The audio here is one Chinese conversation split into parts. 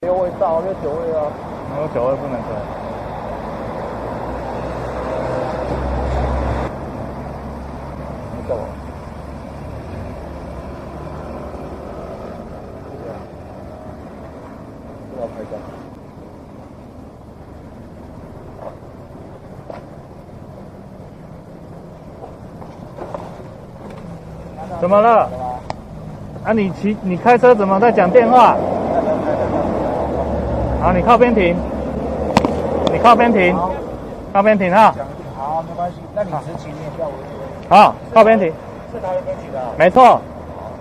6位到，没有9位啊。没有9位不能开。你干嘛？要拍照。怎么了？啊，你开车怎么在讲电话？好，你靠边停。你靠边停，靠边停哈。好，没关系。那你执勤，你也不要违规。好，靠边停。是台北分局的。没错。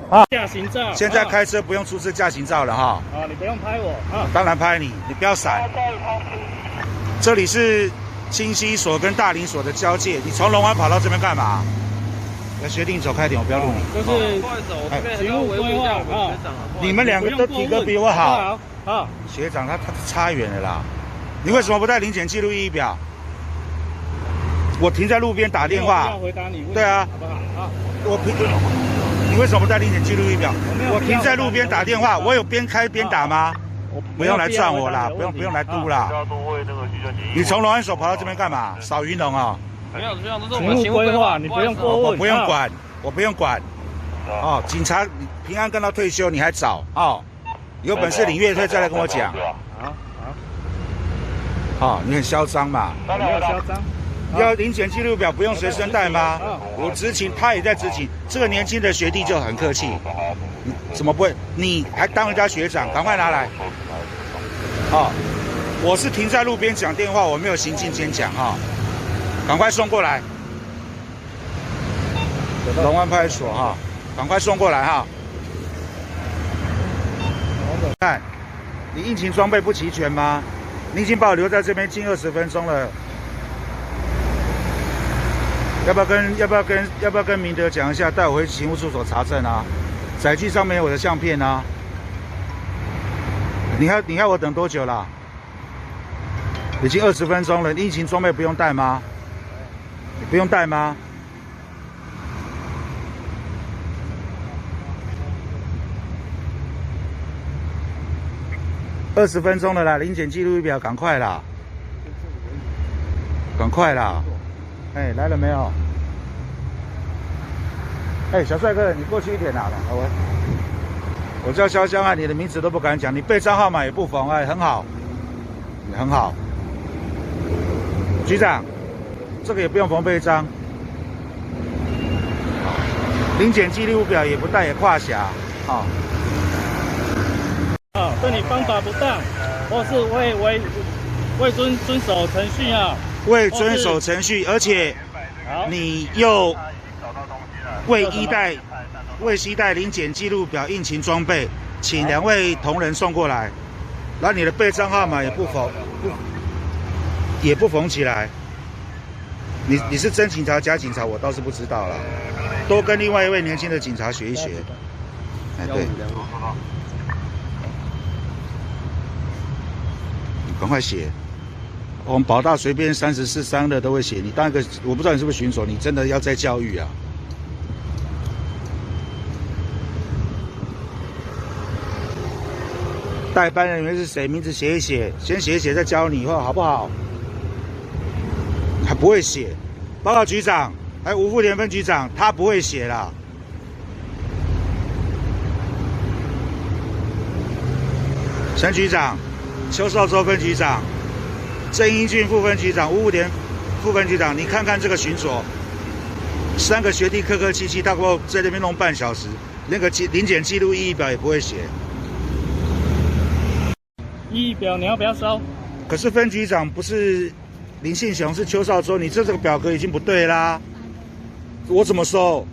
好，驾行照。现在开车不用出示驾行照了哈。啊，你不用拍我啊。当然拍你，你不要闪。这里是清溪所跟大林所的交界，你从龙湾跑到这边干嘛？要学弟走开点，我不要录你。就是勤务规划啊。你们两个都体格比我好。好，学长他差远了啦。你为什么不带临检记录意义表？我停在路边打电话。要回答你问题。对啊。好不好？啊。你为什么不带临检记录仪表？我停在路边打电话，我有边开边打吗？不用来撞我啦，不用来嘟啦。你从龙安所跑到这边干嘛？扫云龙啊？没有，这样都是我们勤务规划，你不用过问。我不用管，我不用管。哦，警察平安干到退休，你还早哦？有本事领月退再来跟我讲。好，你很嚣张嘛？没有嚣张。要临检记录表不用随身带吗？我执勤，他也在执勤。这个年轻的学弟就很客气，怎么不会？你还当人家学长，赶快拿来。好，我是停在路边讲电话，我没有行进间讲哈，赶快送过来。龙湾派出所哈，赶快送过来哈。看，你应勤装备不齐全吗？你已经把我留在这边近20分钟了。要不要跟明德讲一下，带我回勤务处所查证啊？载具上面有我的相片啊。你要我等多久啦？已经20分钟了，你应勤装备不用带吗？你不用带吗？20分钟了啦，临检记录仪表，赶快啦！赶快啦！哎，来了没有？哎，小帅哥，你过去一点啦！我叫潇湘啊，你的名字都不敢讲，你背账号码也不妨碍，很好，你很好。局长，这个也不用缝背章。临检记录表也不带，也跨辖。好。对你方法不当，或是未遵守程序啊。未遵守程序，而且你又未携带临检记录表、应勤装备，请2位同仁送过来。然后你的背章号码也不缝起来。你是真警察假警察，我倒是不知道了。多跟另外一位年轻的警察学一学。哎，对。你赶快写。我们保大随便34、32都会写，你当一个，我不知道你是不是巡所，你真的要再教育啊。代班人员是谁？名字写一写，先写一写再教你，好不好？还不会写，报告局长，还有吴富田分局长，他不会写啦。陈局长，邱少洲分局长。郑英俊副分局长、吴富田副分局长，你看看这个巡所，3个学弟客客气气，大概在这边弄半小时，那个临检记录意义表也不会写。意义表你要不要收？可是分局长不是林信雄，是邱少洲，你这个表格已经不对啦，我怎么收？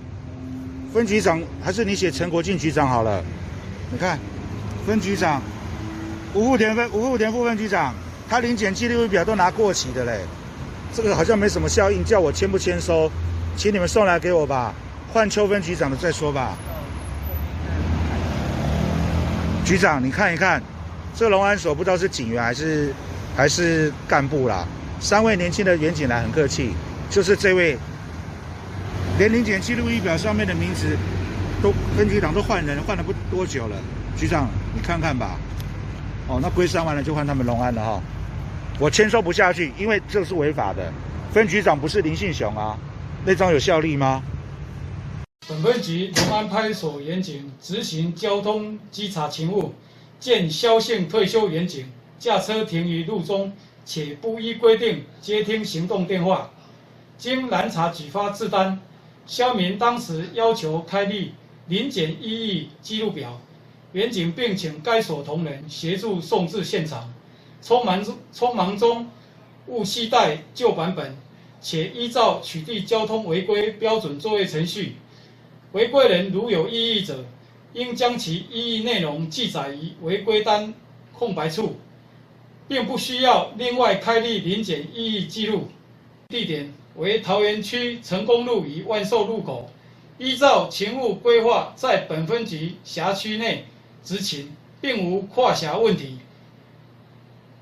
分局长还是你写陈国进局长好了。你看，分局长吴富田副分局长。他临检记录仪表都拿过期的嘞，这个好像没什么效应，叫我签不签收，请你们送来给我吧，换邱分局长的再说吧。局长，你看一看，这个龙安所不知道是警员还是干部啦，3位年轻的员警来很客气，就是这位，连临检记录仪表上面的名字都分局长都换人，换了不多久了，局长你看看吧。哦，那归3万了就换他们隆安了哈。我签收不下去，因为这是违法的。分局长不是林信雄啊，那张有效力吗？本分局隆安派出所员警执行交通稽查勤务，见萧姓退休员警驾车停于路中，且不依规定接听行动电话，经拦查举发制单，萧民当时要求开立临检异议记录表，员警并请该所同仁协助送至现场，匆忙中误携带旧版本，且依照取缔交通违规标准作业程序。违规人如有异议者，应将其异议内容记载于违规单空白处，并不需要另外开立临检异议记录。地点为桃园区成功路与万寿路口，依照勤务规划，在本分局辖区内执勤，并无跨辖问题。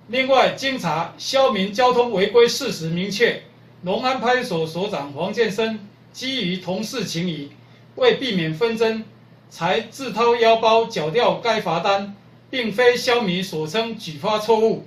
另外，经查，萧民交通违规事实明确，隆安派出所所长黄建生基于同事情谊，为避免纷争，才自掏腰包缴掉该罚单，并非萧民所称举发错误。